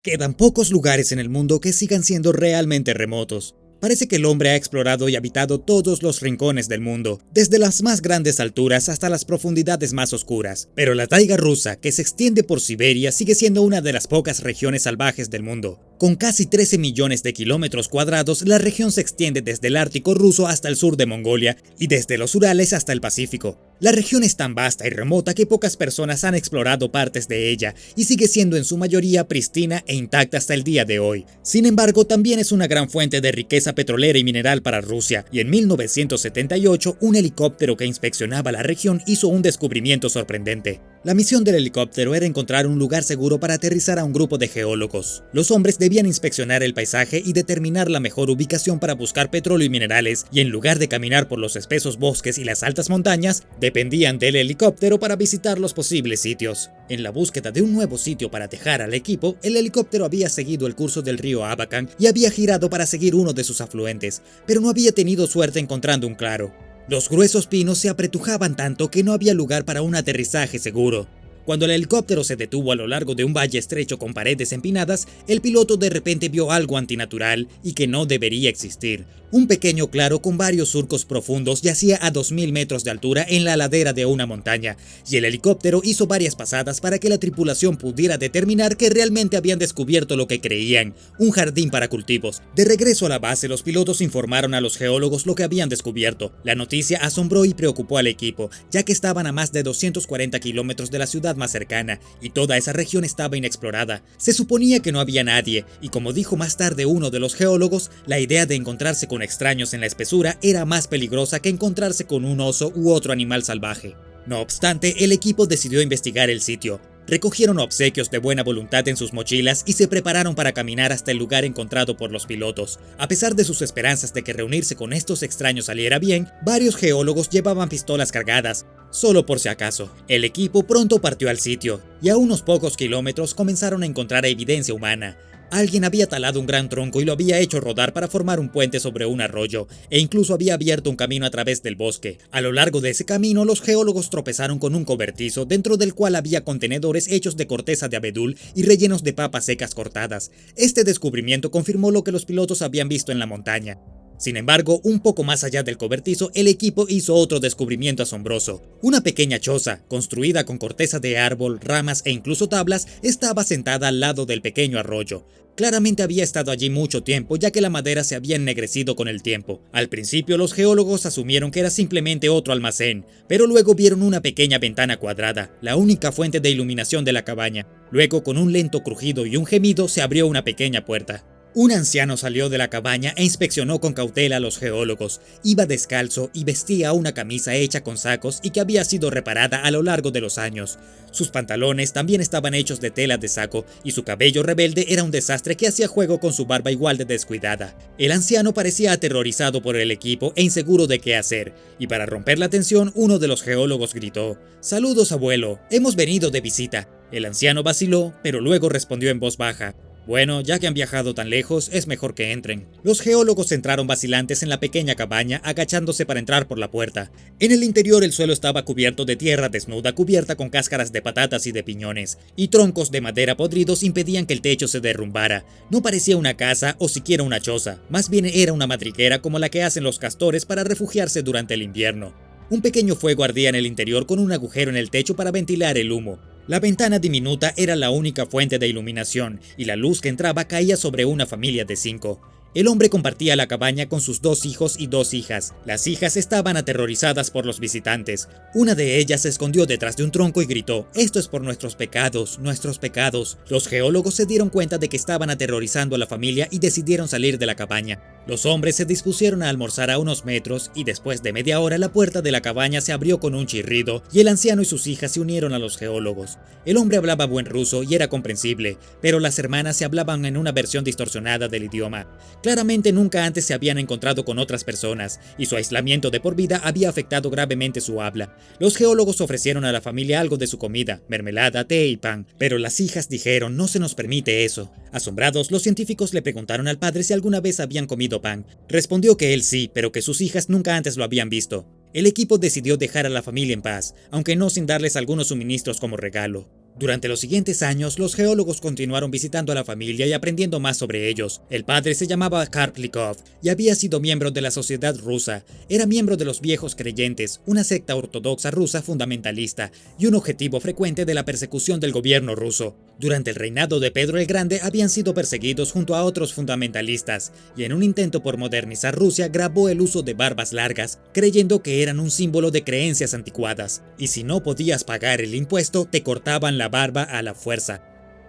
Quedan pocos lugares en el mundo que sigan siendo realmente remotos. Parece que el hombre ha explorado y habitado todos los rincones del mundo, desde las más grandes alturas hasta las profundidades más oscuras. Pero la taiga rusa, que se extiende por Siberia, sigue siendo una de las pocas regiones salvajes del mundo. Con casi 13 millones de kilómetros cuadrados, la región se extiende desde el Ártico ruso hasta el sur de Mongolia y desde los Urales hasta el Pacífico. La región es tan vasta y remota que pocas personas han explorado partes de ella y sigue siendo en su mayoría pristina e intacta hasta el día de hoy. Sin embargo, también es una gran fuente de riqueza petrolera y mineral para Rusia, y en 1978 un helicóptero que inspeccionaba la región hizo un descubrimiento sorprendente. La misión del helicóptero era encontrar un lugar seguro para aterrizar a un grupo de geólogos. Los hombres debían inspeccionar el paisaje y determinar la mejor ubicación para buscar petróleo y minerales, y en lugar de caminar por los espesos bosques y las altas montañas, dependían del helicóptero para visitar los posibles sitios. En la búsqueda de un nuevo sitio para tejar al equipo, el helicóptero había seguido el curso del río Abakan y había girado para seguir uno de sus afluentes, pero no había tenido suerte encontrando un claro. Los gruesos pinos se apretujaban tanto que no había lugar para un aterrizaje seguro. Cuando el helicóptero se detuvo a lo largo de un valle estrecho con paredes empinadas, el piloto de repente vio algo antinatural y que no debería existir. Un pequeño claro con varios surcos profundos yacía a 2000 metros de altura en la ladera de una montaña, y el helicóptero hizo varias pasadas para que la tripulación pudiera determinar que realmente habían descubierto lo que creían, un jardín para cultivos. De regreso a la base, los pilotos informaron a los geólogos lo que habían descubierto. La noticia asombró y preocupó al equipo, ya que estaban a más de 240 kilómetros de la ciudad más cercana, y toda esa región estaba inexplorada. Se suponía que no había nadie, y como dijo más tarde uno de los geólogos, la idea de encontrarse con extraños en la espesura era más peligrosa que encontrarse con un oso u otro animal salvaje. No obstante, el equipo decidió investigar el sitio. Recogieron obsequios de buena voluntad en sus mochilas y se prepararon para caminar hasta el lugar encontrado por los pilotos. A pesar de sus esperanzas de que reunirse con estos extraños saliera bien, varios geólogos llevaban pistolas cargadas, solo por si acaso. El equipo pronto partió al sitio, y a unos pocos kilómetros comenzaron a encontrar evidencia humana. Alguien había talado un gran tronco y lo había hecho rodar para formar un puente sobre un arroyo, e incluso había abierto un camino a través del bosque. A lo largo de ese camino, los geólogos tropezaron con un cobertizo, dentro del cual había contenedores hechos de corteza de abedul y rellenos de papas secas cortadas. Este descubrimiento confirmó lo que los pilotos habían visto en la montaña. Sin embargo, un poco más allá del cobertizo, el equipo hizo otro descubrimiento asombroso. Una pequeña choza, construida con corteza de árbol, ramas e incluso tablas, estaba sentada al lado del pequeño arroyo. Claramente había estado allí mucho tiempo, ya que la madera se había ennegrecido con el tiempo. Al principio, los geólogos asumieron que era simplemente otro almacén, pero luego vieron una pequeña ventana cuadrada, la única fuente de iluminación de la cabaña. Luego, con un lento crujido y un gemido, se abrió una pequeña puerta. Un anciano salió de la cabaña e inspeccionó con cautela a los geólogos. Iba descalzo y vestía una camisa hecha con sacos y que había sido reparada a lo largo de los años. Sus pantalones también estaban hechos de tela de saco y su cabello rebelde era un desastre que hacía juego con su barba igual de descuidada. El anciano parecía aterrorizado por el equipo e inseguro de qué hacer, y para romper la tensión uno de los geólogos gritó: «Saludos, abuelo, hemos venido de visita». El anciano vaciló, pero luego respondió en voz baja: «Bueno, ya que han viajado tan lejos, es mejor que entren». Los geólogos entraron vacilantes en la pequeña cabaña, agachándose para entrar por la puerta. En el interior el suelo estaba cubierto de tierra desnuda cubierta con cáscaras de patatas y de piñones, y troncos de madera podridos impedían que el techo se derrumbara. No parecía una casa o siquiera una choza, más bien era una madriguera como la que hacen los castores para refugiarse durante el invierno. Un pequeño fuego ardía en el interior con un agujero en el techo para ventilar el humo. La ventana diminuta era la única fuente de iluminación, y la luz que entraba caía sobre una familia de 5. El hombre compartía la cabaña con sus 2 hijos y 2 hijas. Las hijas estaban aterrorizadas por los visitantes. Una de ellas se escondió detrás de un tronco y gritó: «Esto es por nuestros pecados, nuestros pecados». Los geólogos se dieron cuenta de que estaban aterrorizando a la familia y decidieron salir de la cabaña. Los hombres se dispusieron a almorzar a unos metros y después de media hora la puerta de la cabaña se abrió con un chirrido y el anciano y sus hijas se unieron a los geólogos. El hombre hablaba buen ruso y era comprensible, pero las hermanas se hablaban en una versión distorsionada del idioma. Claramente nunca antes se habían encontrado con otras personas, y su aislamiento de por vida había afectado gravemente su habla. Los geólogos ofrecieron a la familia algo de su comida, mermelada, té y pan, pero las hijas dijeron: «No se nos permite eso». Asombrados, los científicos le preguntaron al padre si alguna vez habían comido pan. Respondió que él sí, pero que sus hijas nunca antes lo habían visto. El equipo decidió dejar a la familia en paz, aunque no sin darles algunos suministros como regalo. Durante los siguientes años, los geólogos continuaron visitando a la familia y aprendiendo más sobre ellos. El padre se llamaba Karplikov y había sido miembro de la Sociedad Rusa. Era miembro de los Viejos Creyentes, una secta ortodoxa rusa fundamentalista y un objetivo frecuente de la persecución del gobierno ruso. Durante el reinado de Pedro el Grande habían sido perseguidos junto a otros fundamentalistas y en un intento por modernizar Rusia grabó el uso de barbas largas, creyendo que eran un símbolo de creencias anticuadas. Y si no podías pagar el impuesto, te cortaban la barba a la fuerza.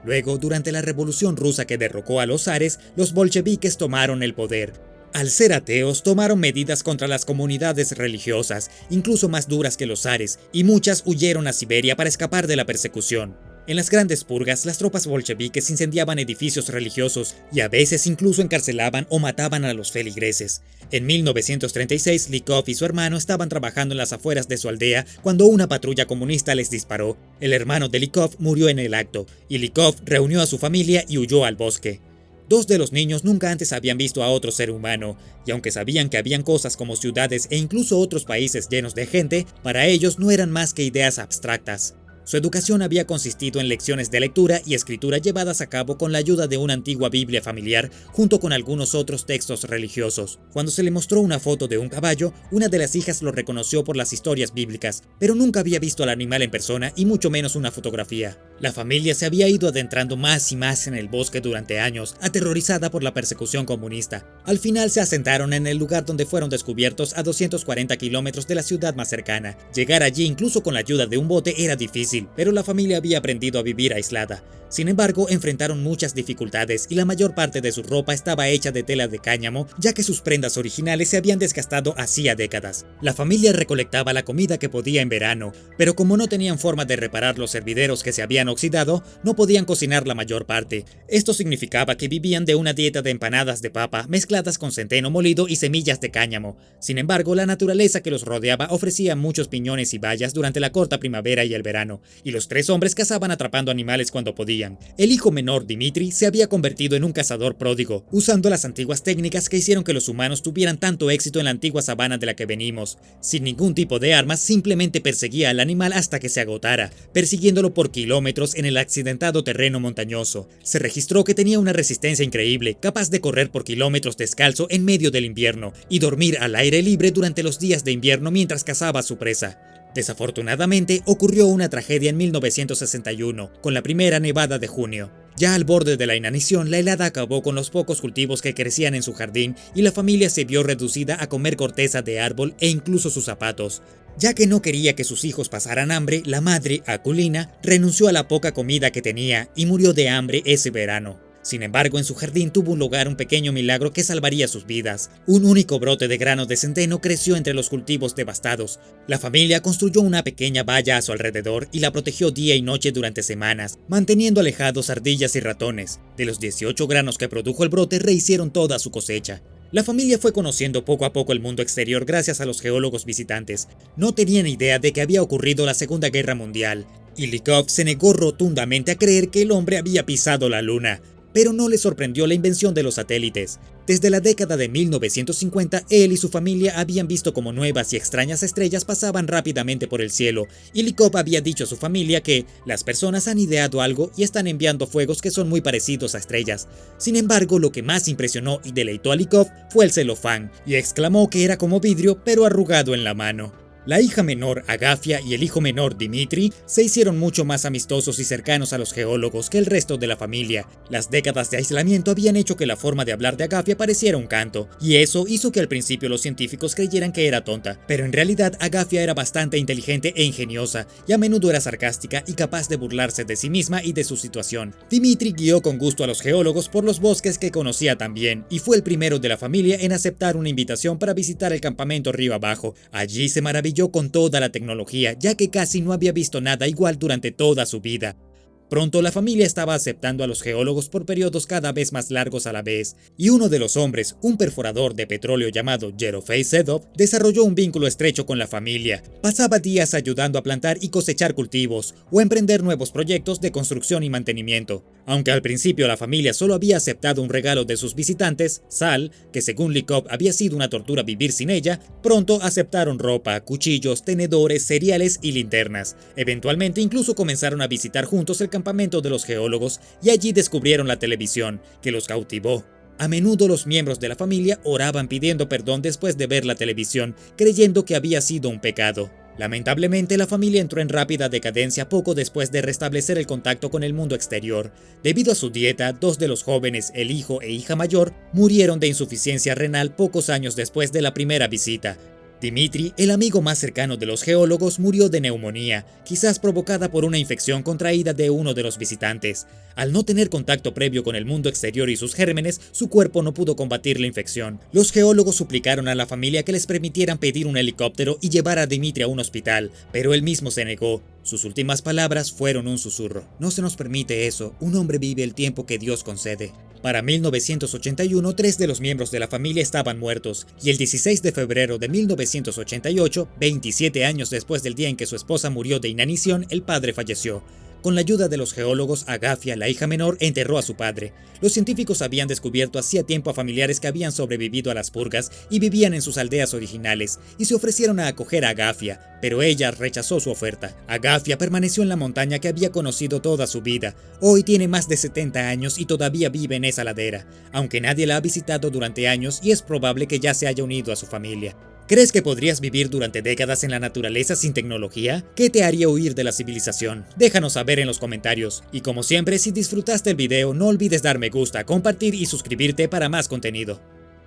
Luego, durante la Revolución Rusa que derrocó a los zares, los bolcheviques tomaron el poder. Al ser ateos, tomaron medidas contra las comunidades religiosas, incluso más duras que los zares, y muchas huyeron a Siberia para escapar de la persecución. En las grandes purgas, las tropas bolcheviques incendiaban edificios religiosos y a veces incluso encarcelaban o mataban a los feligreses. En 1936, Likov y su hermano estaban trabajando en las afueras de su aldea cuando una patrulla comunista les disparó. El hermano de Likov murió en el acto, y Likov reunió a su familia y huyó al bosque. Dos de los niños nunca antes habían visto a otro ser humano, y aunque sabían que habían cosas como ciudades e incluso otros países llenos de gente, para ellos no eran más que ideas abstractas. Su educación había consistido en lecciones de lectura y escritura llevadas a cabo con la ayuda de una antigua Biblia familiar, junto con algunos otros textos religiosos. Cuando se le mostró una foto de un caballo, una de las hijas lo reconoció por las historias bíblicas, pero nunca había visto al animal en persona y mucho menos una fotografía. La familia se había ido adentrando más y más en el bosque durante años, aterrorizada por la persecución comunista. Al final se asentaron en el lugar donde fueron descubiertos a 240 kilómetros de la ciudad más cercana. Llegar allí incluso con la ayuda de un bote era difícil, pero la familia había aprendido a vivir aislada. Sin embargo, enfrentaron muchas dificultades y la mayor parte de su ropa estaba hecha de tela de cáñamo, ya que sus prendas originales se habían desgastado hacía décadas. La familia recolectaba la comida que podía en verano, pero como no tenían forma de reparar los hervideros que se habían oxidado, no podían cocinar la mayor parte. Esto significaba que vivían de una dieta de empanadas de papa mezcladas con centeno molido y semillas de cáñamo. Sin embargo, la naturaleza que los rodeaba ofrecía muchos piñones y bayas durante la corta primavera y el verano, y los tres hombres cazaban atrapando animales cuando podían. El hijo menor, Dmitri, se había convertido en un cazador pródigo, usando las antiguas técnicas que hicieron que los humanos tuvieran tanto éxito en la antigua sabana de la que venimos. Sin ningún tipo de armas, simplemente perseguía al animal hasta que se agotara, persiguiéndolo por kilómetros en el accidentado terreno montañoso. Se registró que tenía una resistencia increíble, capaz de correr por kilómetros descalzo en medio del invierno y dormir al aire libre durante los días de invierno mientras cazaba a su presa. Desafortunadamente, ocurrió una tragedia en 1961, con la primera nevada de junio. Ya al borde de la inanición, la helada acabó con los pocos cultivos que crecían en su jardín y la familia se vio reducida a comer corteza de árbol e incluso sus zapatos. Ya que no quería que sus hijos pasaran hambre, la madre, Akulina, renunció a la poca comida que tenía y murió de hambre ese verano. Sin embargo, en su jardín tuvo lugar un pequeño milagro que salvaría sus vidas. Un único brote de granos de centeno creció entre los cultivos devastados. La familia construyó una pequeña valla a su alrededor y la protegió día y noche durante semanas, manteniendo alejados ardillas y ratones. De los 18 granos que produjo el brote, rehicieron toda su cosecha. La familia fue conociendo poco a poco el mundo exterior gracias a los geólogos visitantes. No tenían idea de que había ocurrido la Segunda Guerra Mundial, y Likov se negó rotundamente a creer que el hombre había pisado la luna. Pero no le sorprendió la invención de los satélites. Desde la década de 1950, él y su familia habían visto cómo nuevas y extrañas estrellas pasaban rápidamente por el cielo, y Likov había dicho a su familia que las personas han ideado algo y están enviando fuegos que son muy parecidos a estrellas. Sin embargo, lo que más impresionó y deleitó a Likov fue el celofán, y exclamó que era como vidrio pero arrugado en la mano. La hija menor, Agafia, y el hijo menor, Dmitri, se hicieron mucho más amistosos y cercanos a los geólogos que el resto de la familia. Las décadas de aislamiento habían hecho que la forma de hablar de Agafia pareciera un canto, y eso hizo que al principio los científicos creyeran que era tonta. Pero en realidad Agafia era bastante inteligente e ingeniosa, y a menudo era sarcástica y capaz de burlarse de sí misma y de su situación. Dmitri guió con gusto a los geólogos por los bosques que conocía tan bien, y fue el primero de la familia en aceptar una invitación para visitar el campamento río abajo. Allí se maravilló con toda la tecnología, ya que casi no había visto nada igual durante toda su vida. Pronto la familia estaba aceptando a los geólogos por periodos cada vez más largos a la vez, y uno de los hombres, un perforador de petróleo llamado Yerofei Sedov, desarrolló un vínculo estrecho con la familia. Pasaba días ayudando a plantar y cosechar cultivos, o emprender nuevos proyectos de construcción y mantenimiento. Aunque al principio la familia solo había aceptado un regalo de sus visitantes, sal, que según Likov había sido una tortura vivir sin ella, pronto aceptaron ropa, cuchillos, tenedores, cereales y linternas. Eventualmente incluso comenzaron a visitar juntos el campamento de los geólogos y allí descubrieron la televisión, que los cautivó. A menudo los miembros de la familia oraban pidiendo perdón después de ver la televisión, creyendo que había sido un pecado. Lamentablemente, la familia entró en rápida decadencia poco después de restablecer el contacto con el mundo exterior. Debido a su dieta, 2 de los jóvenes, el hijo e hija mayor, murieron de insuficiencia renal pocos años después de la primera visita. Dmitri, el amigo más cercano de los geólogos, murió de neumonía, quizás provocada por una infección contraída de uno de los visitantes. Al no tener contacto previo con el mundo exterior y sus gérmenes, su cuerpo no pudo combatir la infección. Los geólogos suplicaron a la familia que les permitieran pedir un helicóptero y llevar a Dmitri a un hospital, pero él mismo se negó. Sus últimas palabras fueron un susurro: "No se nos permite eso, un hombre vive el tiempo que Dios concede". Para 1981, 3 de los miembros de la familia estaban muertos, y el 16 de febrero de 1988, 27 años después del día en que su esposa murió de inanición, el padre falleció. Con la ayuda de los geólogos, Agafia, la hija menor, enterró a su padre. Los científicos habían descubierto hacía tiempo a familiares que habían sobrevivido a las purgas y vivían en sus aldeas originales, y se ofrecieron a acoger a Agafia, pero ella rechazó su oferta. Agafia permaneció en la montaña que había conocido toda su vida. Hoy tiene más de 70 años y todavía vive en esa ladera, aunque nadie la ha visitado durante años y es probable que ya se haya unido a su familia. ¿Crees que podrías vivir durante décadas en la naturaleza sin tecnología? ¿Qué te haría huir de la civilización? Déjanos saber en los comentarios. Y como siempre, si disfrutaste el video, no olvides dar me gusta, compartir y suscribirte para más contenido.